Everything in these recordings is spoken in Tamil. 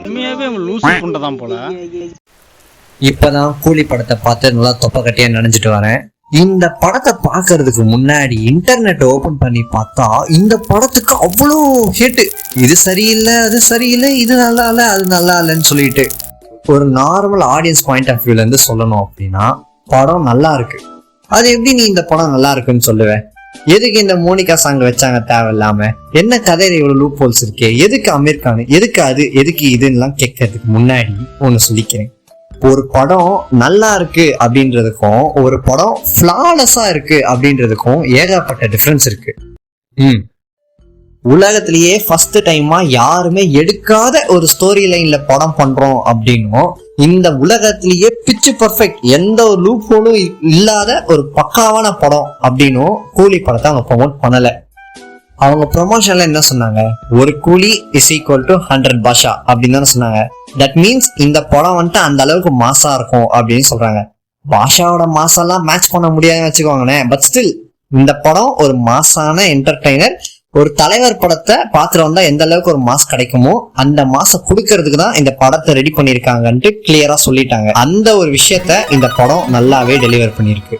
உண்மையாவே லூசு புண்டதான் போல. இப்பதான் கூலி படத்தை பார்த்து நல்லா தொப்ப கட்டியா நினைச்சிட்டு வரேன். இந்த படத்தை பாக்குறதுக்கு முன்னாடி இன்டர்நெட் ஓபன் பண்ணி பார்த்தா இந்த படத்துக்கு அவ்வளோ ஹிட். இது சரியில்லை, அது சரியில்லை, இது நல்லா இல்லை, அது நல்லா இல்லைன்னு சொல்லிட்டு ஒரு நார்மல் ஆடியன்ஸ் பாயிண்ட் ஆஃப் வியூல இருந்து சொல்லணும் அப்படின்னா படம் நல்லா இருக்கு. அது எப்படி நீ இந்த படம் நல்லா இருக்குன்னு சொல்லுவேன்? எதுக்கு இந்த மோனிகா சாங் வச்சாங்க தேவையில்லாம? என்ன கதையில இவ்வளவு லூப் ஹோல்ஸ் இருக்கே? எதுக்கு அமீர் கான், எதுக்கு அது, எதுக்கு இதுன்னு கேட்கறதுக்கு முன்னாடி ஒண்ணு சொல்லிக்கிறேன். ஒரு படம் நல்லா இருக்கு அப்படின்றதுக்கும் ஒரு படம் ஃபிளாலஸா இருக்கு அப்படின்றதுக்கும் ஏகப்பட்ட டிஃபரன்ஸ் இருக்கு. உலகத்திலேயே ஃபர்ஸ்ட் டைமா யாருமே எடுக்காத ஒரு ஸ்டோரி லைன்ல படம் பண்றோம் அப்படின்னும், இந்த உலகத்திலேயே பிச்சு பர்ஃபெக்ட் எந்த ஒரு லூப் ஹோலும் இல்லாத ஒரு பக்காவான படம் அப்படின்னும் கூலி படத்தை அவங்க ப்ரொமோட் பண்ணல. அவங்க ப்ரொமோஷன்ல என்ன சொன்னாங்க? ஒரு கூலி இஸ் ஈக்குவல் டு 100 பாஷா அப்படின்னு தானே சொன்னாங்க. தட் மீன்ஸ் இந்த படம் அந்த அளவுக்கு மாசா இருக்கும் அப்படின்னு சொல்றாங்க. பாஷாவோட மாசெல்லாம் மேட்ச் பண்ண முடியாதுன்னு வச்சுக்கோங்களேன். பட் ஸ்டில் இந்த படம் ஒரு மாசான என்டர்டைனர். ஒரு தலைவர் படத்தை பாக்குறவங்க எந்த அளவுக்கு ஒரு மாஸ் கிடைக்குமோ அந்த மாசம் கொடுக்கறதுக்கு தான் இந்த படத்தை ரெடி பண்ணிருக்காங்கன்ட்டு கிளியரா சொல்லிட்டாங்க. அந்த ஒரு விஷயத்த இந்த படம் நல்லாவே டெலிவர் பண்ணிருக்கு.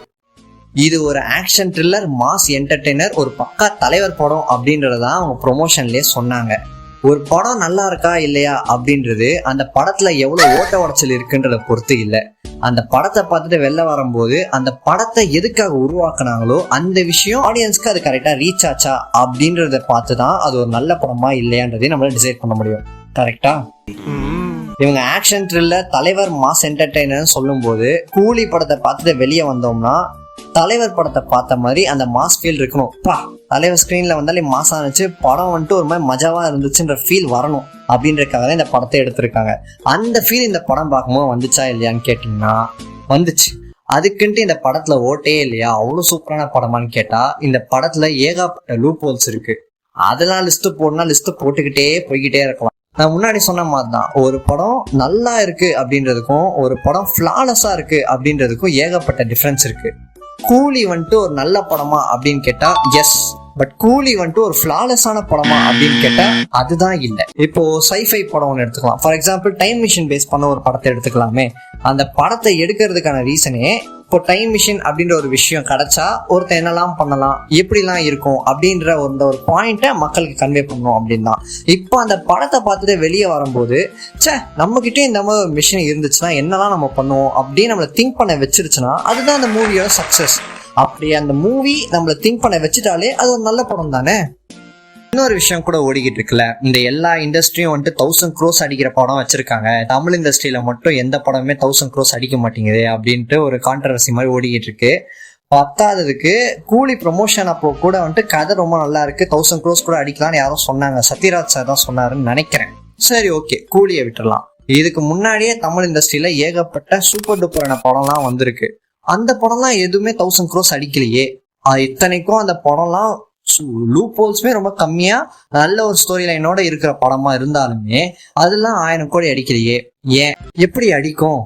இது ஒரு ஆக்ஷன் த்ரில்லர் மாஸ் என்டர்டெய்னர், ஒரு பக்கா தலைவர் படம் அப்படின்றதான் அவங்க ப்ரொமோஷன்லயே சொன்னாங்க. ஒரு படம் நல்லா இருக்கா இல்லையா அப்படின்றது அந்த படத்துல எவ்வளவு ஓட்ட உடச்சல் இருக்குன்றத பொறுத்து இல்லை. அந்த படத்தை பார்த்துட்டு வெளில வரும்போது அந்த படத்தை எதுக்காக உருவாக்குனாங்களோ அந்த விஷயம் ஆடியன்ஸ்க்கு அது கரெக்டா ரீச் ஆச்சா அப்படின்றத பார்த்துதான் அது ஒரு நல்ல படமா இல்லையான்றதையும் நம்மளால டிசைட் பண்ண முடியும். கரெக்டா? இவங்க ஆக்ஷன் த்ரில்லர் தலைவர் மாஸ் என்டர்டெய்னர் சொல்லும் போது கூலி படத்தை பார்த்துட்டு வெளியே வந்தோம்னா தலைவர் படத்தை பார்த்த மாதிரி அந்த மாஸ் ஃபீல் இருக்கணும். தலைவர் ஸ்கிரீன்ல வந்தாலே மாசா இருந்துச்சு, படம் ஒரு மாதிரி மஜாவா இருந்துச்சுன்ற ஃபீல் வரணும் அப்படின்றதுக்காக தான் இந்த படத்தை எடுத்திருக்காங்க. அந்த ஃபீல் இந்த படம் பார்க்கும்போது வந்துச்சா இல்லையான்னு கேட்டீங்கன்னா வந்துச்சு. அதுக்குன்ட்டு இந்த படத்துல ஓட்டே இல்லையா, அவ்வளவு சூப்பரான படமான்னு கேட்டா இந்த படத்துல ஏகப்பட்ட லூப் ஹோல்ஸ் இருக்கு. அதெல்லாம் லிஸ்ட் போடனா லிஸ்ட் போட்டுக்கிட்டே போய்கிட்டே இருக்கலாம். நான் முன்னாடி சொன்ன மாதிரி தான், ஒரு படம் நல்லா இருக்கு அப்படின்றதுக்கும் ஒரு படம் ஃபிளாலஸா இருக்கு அப்படின்றதுக்கும் ஏகப்பட்ட டிஃபரன்ஸ் இருக்கு. கூலி ஒரு நல்ல படமா அப்படின்னு கேட்டா எஸ், பட் கூலி ஒரு ஃபிளாலஸான படமா அப்படின்னு கேட்டா அதுதான் இல்லை. இப்போ சைஃபை படம் ஒன்று எடுத்துக்கலாம். For example time machine base பண்ண ஒரு படத்தை எடுத்துக்கலாமே. அந்த படத்தை எடுக்கிறதுக்கான ரீசனே இப்போ டைம் மிஷின் அப்படின்ற ஒரு விஷயம் கிடைச்சா ஒருத்தர் என்னெல்லாம் பண்ணலாம், எப்படிலாம் இருக்கும் அப்படின்ற ஒரு பாயிண்ட்டை மக்களுக்கு கன்வே பண்ணணும் அப்படின்னு தான். இப்போ அந்த படத்தை பார்த்துட்டு வெளியே வரும்போது நம்ம கிட்டே இந்த மாதிரி ஒரு மிஷின் இருந்துச்சுன்னா என்னெல்லாம் நம்ம பண்ணுவோம் அப்படின்னு நம்மளை திங்க் பண்ண வச்சிருச்சுன்னா அதுதான் அந்த மூவியோட சக்சஸ். அப்படி அந்த மூவி நம்மளை திங்க் பண்ண வச்சுட்டாலே அது ஒரு நல்ல படம் தானே. இன்னொரு விஷயம் கூட ஓடிக்கிட்டு இருக்குல்ல, இந்த எல்லா இண்டஸ்ட்ரியும் 1000 crores அடிக்கிற படம் வச்சிருக்காங்க, தமிழ் இண்டஸ்ட்ரியில மட்டும் எந்த படமே 1000 crores அடிக்க மாட்டேங்குது அப்படின்ட்டு ஒரு கான்ட்ரவர்சி மாதிரி ஓடிக்கிட்டு இருக்கு. பத்தாததுக்கு கூலி ப்ரொமோஷன் அப்போ கூட கதை ரொம்ப நல்லா இருக்கு, 1000 crores கூட அடிக்கலாம்னு யாரும் சொன்னாங்க. சத்யராஜ் சார் தான் சொன்னாருன்னு நினைக்கிறேன். சரி, ஓகே, கூலியை விட்டுறலாம். இதுக்கு முன்னாடியே தமிழ் இண்டஸ்ட்ரியில ஏகப்பட்ட சூப்பர் டூப்பரான படம்லாம் வந்திருக்கு. அந்த படம்லாம் எதுவுமே 1000 crores அடிக்கலையே. இத்தனைக்கும் அந்த படம்லாம் லூப் ஹோல்ஸ்மே ரொம்ப கம்மியா நல்ல ஒரு ஸ்டோரி லைனோட இருக்கிற படமா இருந்தாலுமே அதெல்லாம் 1000 கோடி அடிக்கலையே. ஏன், எப்படி அடிக்கும்?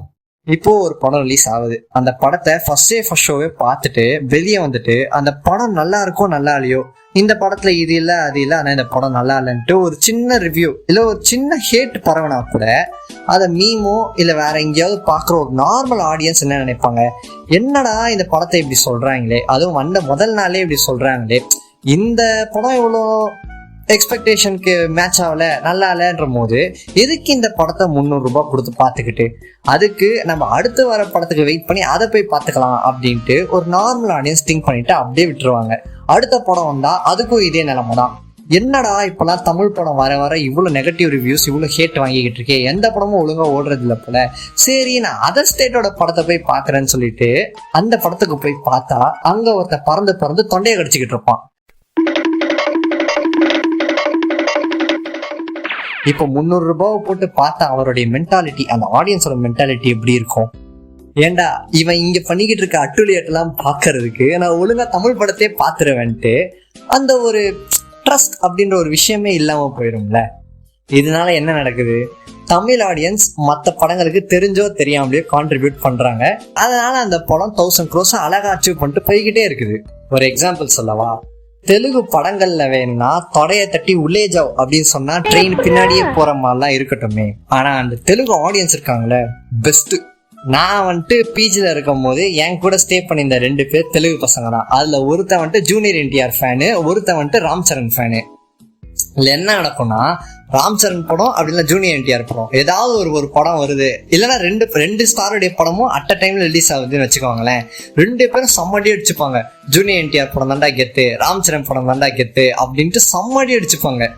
இப்போ ஒரு படம் ரிலீஸ் ஆகுது, அந்த படத்தை ஃபர்ஸ்ட் ஷோவே பார்த்துட்டு வெளியே வந்துட்டு அந்த படம் நல்லா இருக்கும் நல்லா இல்லையோ, இந்த படத்துல இது இல்லை அது இல்லை, ஆனா இந்த படம் நல்லா இல்லைன்ட்டு ஒரு சின்ன ரிவ்யூ இல்ல ஒரு சின்ன ஹேட் பரவனா கூட அதை மீமோ இல்ல வேற எங்கேயாவது பாக்குற ஒரு நார்மல் ஆடியன்ஸ் என்ன நினைப்பாங்க, என்னடா இந்த படத்தை இப்படி சொல்றாங்களே, அதுவும் வந்த முதல் நாளே இப்படி சொல்றாங்களே, இந்த படம் இவ்வளோ எக்ஸ்பெக்டேஷனுக்கு மேட்ச் ஆகல நல்லா இல்லைன்ற போது எதுக்கு இந்த படத்தை 300 ரூபாய் கொடுத்து பார்த்துக்கிட்டு, அதுக்கு நம்ம அடுத்து வர படத்துக்கு வெயிட் பண்ணி அதை போய் பார்த்துக்கலாம் அப்படின்ட்டு ஒரு நார்மல் ஆடியன்ஸ் திங்க் பண்ணிட்டு அப்படியே விட்டுருவாங்க. அடுத்த படம் வந்தா அதுக்கும் இதே நிலைமை தான். என்னடா இப்பெல்லாம் தமிழ் படம் வர வர இவ்வளவு நெகட்டிவ் ரிவ்யூஸ் இவ்வளவு ஹேட் வாங்கிக்கிட்டு இருக்கேன், எந்த படமும் ஒழுங்கா ஓடுறது இல்லை போல, சரி நான் அதர் ஸ்டேட்டோட படத்தை போய் பாக்குறேன்னு சொல்லிட்டு அந்த படத்துக்கு போய் பார்த்தா அங்க ஒருத்தர் பறந்து பறந்து தொண்டையை கடிச்சுக்கிட்டு இருப்பான். இப்போ 300 ரூபாவை போட்டு பார்த்தா அவருடைய மென்டாலிட்டி, அந்த ஆடியன்ஸோட மென்டாலிட்டி எப்படி இருக்கும்? ஏண்டா இவன் இங்க பண்ணிக்கிட்டு இருக்க அட்டுலியட் எல்லாம் பாக்குறதுக்கு நான் ஒழுங்கா தமிழ் படத்தையே பாத்துருவேன்ட்டு அந்த ஒரு ட்ரஸ்ட் அப்படின்ற ஒரு விஷயமே இல்லாம போயிரும்ல. இதனால என்ன நடக்குது, தமிழ் ஆடியன்ஸ் மற்ற படங்களுக்கு தெரிஞ்சோ தெரியாமலையோ கான்ட்ரிபியூட் பண்றாங்க. அதனால அந்த படம் 1000 crores அழகா அச்சீவ் பண்ணிட்டு போய்கிட்டே இருக்குது. ஒரு எக்ஸாம்பிள் சொல்லவா, தெலுங்கு படங்கள்ல வேணும்னா தொடைய தட்டி உள்ளே ஜாவ் அப்படின்னு சொன்னா ட்ரெயின் பின்னாடியே போற மாதிரிலாம் இருக்கட்டுமே. ஆனா அந்த தெலுங்கு ஆடியன்ஸ் இருக்காங்களே பெஸ்ட். நான் பிஜில இருக்கும் போது என் கூட ஸ்டே பண்ணியிருந்த 2 பேர் தெலுங்கு பசங்க தான். அதுல ஒருத்தன் ஜூனியர் என்டிஆர் ஃபேனு, ஒருத்தன் ராம் சரண் ஃபேனு. இதுல என்ன நடக்கும்னா, ராம் சரண் படம் அப்படின்னா ஜூனியர் என்டிஆர் படம் ஏதாவது ஒரு படம் வருது, இல்லைன்னா ரெண்டு ஸ்டாருடைய படமும் அட் அ டைம்ல ரிலீஸ் ஆகுதுன்னு வச்சுக்கோங்களேன். 2 பேரும் செம்மடி அடிச்சுப்பாங்க. ஜூனியர் என்டிஆர் படம் தாண்டா கெத்து, ராம் சரண் படம் தாண்டா கெத்து அப்படின்ட்டு செம்மடி அடிச்சுப்பாங்க.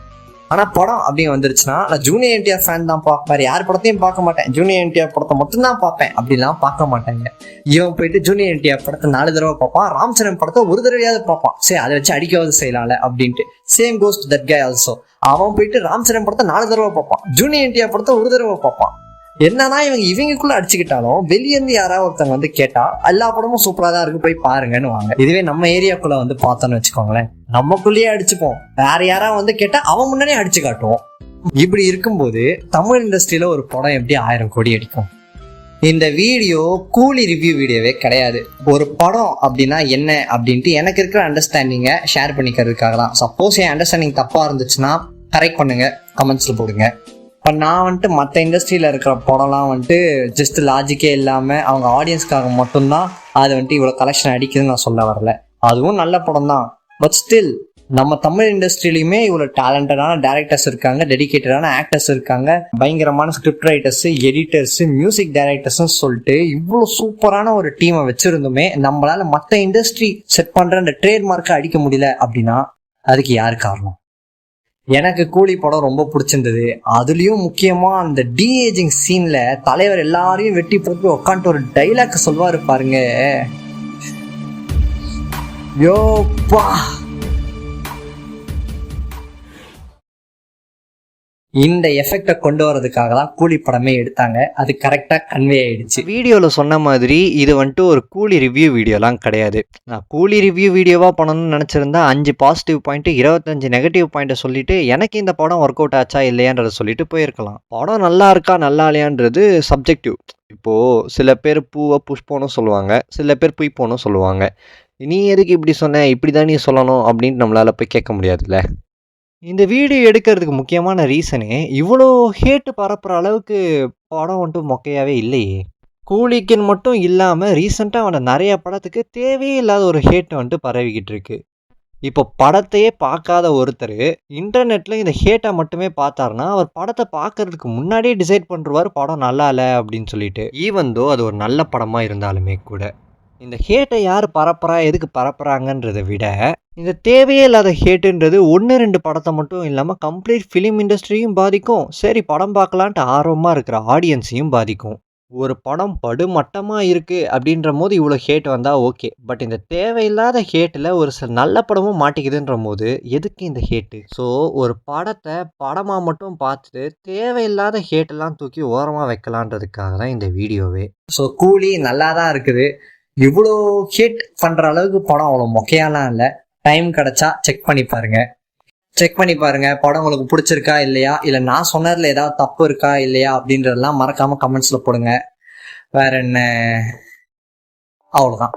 ஆனா படம் அப்படின்னு வந்துருச்சுன்னா, நான் ஜூனியர் என்டிஆர் ஃபேன் தான்ப்பா, வேற யார் படத்தையும் பார்க்க மாட்டேன், ஜூனியர் என்டிஆர் படத்தை மட்டும் தான் பார்ப்பேன் அப்படிலாம் பார்க்க மாட்டாங்க. இவன் போயிட்டு ஜூனியர் என்டிஆர் படத்தை 4 தடவை பார்ப்பான், ராம் சரண் படத்தை ஒரு தடவையாவது பார்ப்பான். சரி, அதை வச்சு அடிக்காவது செய்யலாம்ல அப்படின்ட்டு. Same goes to that guy also. அவன் போயிட்டு ராம் சரண் படத்தை 4 தடவை பார்ப்பான், ஜூனியர் என்டிஆர் படத்தை ஒரு தடவை பார்ப்பான். என்னன்னா இவங்களுக்குள்ள அடிச்சுக்கிட்டாலும் வெளியே இருந்து யாராவது ஒருத்தவங்க கேட்டா எல்லா படமும் சூப்பரா தான் இருக்கு, போய் பாருங்கன்னு வாங்க. இதுவே நம்ம ஏரியாக்குள்ள பார்த்தோன்னு வச்சுக்கோங்களேன், நமக்குள்ளேயே அடிச்சுப்போம். வேற யாராவது கேட்டா அவன் முன்னாடியே அடிச்சு காட்டுவோம். இப்படி இருக்கும்போது தமிழ் இண்டஸ்ட்ரியில ஒரு படம் எப்படி 1000 கோடி அடிக்கும்? இந்த வீடியோ கூலி ரிவ்யூ வீடியோவே கிடையாது. ஒரு படம் அப்படின்னா என்ன அப்படின்ட்டு எனக்கு இருக்கிற அண்டர்ஸ்டாண்டிங்கை ஷேர் பண்ணிக்கிறதுக்காக தான். சப்போஸ் என் அண்டர்ஸ்டாண்டிங் தப்பா இருந்துச்சுன்னா கரெக்ட் பண்ணுங்க, கமெண்ட்ஸ்ல போடுங்க. இப்போ நான் மற்ற இண்டஸ்ட்ரியில் இருக்கிற படம்லாம் ஜஸ்ட் லாஜிக்கே இல்லாமல் அவங்க ஆடியன்ஸ்க்காக மட்டும்தான் அது இவ்வளோ கலெக்ஷன் அடிக்குதுன்னு நான் சொல்ல வரல. அதுவும் நல்ல படம் தான். பட் ஸ்டில் நம்ம தமிழ் இண்டஸ்ட்ரியிலையுமே இவ்வளோ டேலண்டடான டேரக்டர்ஸ் இருக்காங்க, டெடிகேட்டடான ஆக்டர்ஸ் இருக்காங்க, பயங்கரமான ஸ்கிரிப்ட் ரைட்டர்ஸ், எடிட்டர்ஸ், மியூசிக் டைரக்டர்ஸ்ன்னு சொல்லிட்டு இவ்வளோ சூப்பரான ஒரு டீமை வச்சிருந்துமே நம்மளால மற்ற இண்டஸ்ட்ரி செட் பண்ணுற அந்த ட்ரேட்மார்க்கை அடிக்க முடியல அப்படின்னா அதுக்கு யார் காரணம்? எனக்கு கூலி படம் ரொம்ப பிடிச்சிருந்தது. அதுலயும் முக்கியமா அந்த டிஏஜிங் சீன்ல தலைவர் எல்லாரையும் வெட்டி போட்டு உட்காந்துட்டு ஒரு டைலாக் சொல்வாரு பாருங்க, யோப்பா. இந்த எஃபெக்டை கொண்டு வரதுக்காக தான் கூலி படமே எடுத்தாங்க. அது கரெக்டாக கன்வே ஆயிடுச்சு. வீடியோவில் சொன்ன மாதிரி இது ஒரு கூலி ரிவ்யூ வீடியோலாம் கிடையாது. நான் கூலி ரிவ்யூ வீடியோவாக பண்ணணும்னு நினச்சிருந்தா 5 பாசிட்டிவ் பாயிண்ட்டு 25 நெகட்டிவ் பாயிண்ட்டை சொல்லிட்டு எனக்கு இந்த படம் ஒர்க் அவுட் ஆச்சா இல்லையான்றதை சொல்லிட்டு போயிருக்கலாம். படம் நல்லா இருக்கா நல்லா இல்லையான்றது சப்ஜெக்டிவ். இப்போது சில பேர் பூவை புஷ்பம்னு சொல்லுவாங்க, சில பேர் புய்ப்போன்னு சொல்லுவாங்க. நீ எதுக்கு இப்படி சொன்ன, இப்படி தான் நீ சொல்லணும் அப்படின்ட்டு நம்மளால் போய் கேட்க முடியாதுல்ல. இந்த வீடியோ எடுக்கிறதுக்கு முக்கியமான ரீசனே இவ்வளோ ஹேட்டு பரப்புற அளவுக்கு படம் மொக்கையாகவே இல்லையே. கூலிக்குன்னு மட்டும் இல்லாமல் ரீசெண்டாக நிறைய படத்துக்கு தேவையே இல்லாத ஒரு ஹேட்டு பரவிக்கிட்டு இருக்கு. இப்போ படத்தையே பார்க்காத ஒருத்தர் இன்டர்நெட்டில் இந்த ஹேட்டை மட்டுமே பார்த்தாருன்னா அவர் படத்தை பார்க்கறதுக்கு முன்னாடியே டிசைட் பண்ணுறாரு படம் நல்லா இல்லை அப்படின்னு சொல்லிட்டு. ஈவன் தோ அது ஒரு நல்ல படமாக இருந்தாலுமே கூட இந்த ஹேட்டை யார் பரப்புறா, எதுக்கு பரப்புறாங்கன்றதை விட இந்த தேவையே இல்லாத ஹேட்டுன்றது 1-2 படத்தை மட்டும் இல்லாமல் கம்ப்ளீட் ஃபிலிம் இண்டஸ்ட்ரியும் பாதிக்கும். சரி, படம் பார்க்கலான்ட்டு ஆர்வமாக இருக்கிற ஆடியன்ஸையும் பாதிக்கும். ஒரு படம் படுமட்டமாக இருக்குது அப்படின்ற போது இவ்வளோ ஹேட் வந்தால் ஓகே. பட் இந்த தேவையில்லாத ஹேட்டில் ஒரு சில நல்ல படமும் மாட்டிக்குதுன்ற போது எதுக்கு இந்த ஹேட்டு? ஸோ ஒரு படத்தை படமாக மட்டும் பார்த்துட்டு தேவையில்லாத ஹேட்டெல்லாம் தூக்கி ஓரமாக வைக்கலான்றதுக்காக தான் இந்த வீடியோவே. ஸோ கூலி நல்லா தான் இருக்குது. இவ்வளோ ஹிட் பண்ற அளவுக்கு படம் அவ்வளோ மொக்கையாலாம் இல்லை. டைம் கிடைச்சா செக் பண்ணி பாருங்க. படம் உங்களுக்கு பிடிச்சிருக்கா இல்லையா, இல்லை நான் சொன்னதுல ஏதாவது தப்பு இருக்கா இல்லையா அப்படின்றதெல்லாம் மறக்காம கமெண்ட்ஸ்ல போடுங்க. வேற என்ன, அவ்வளோதான்.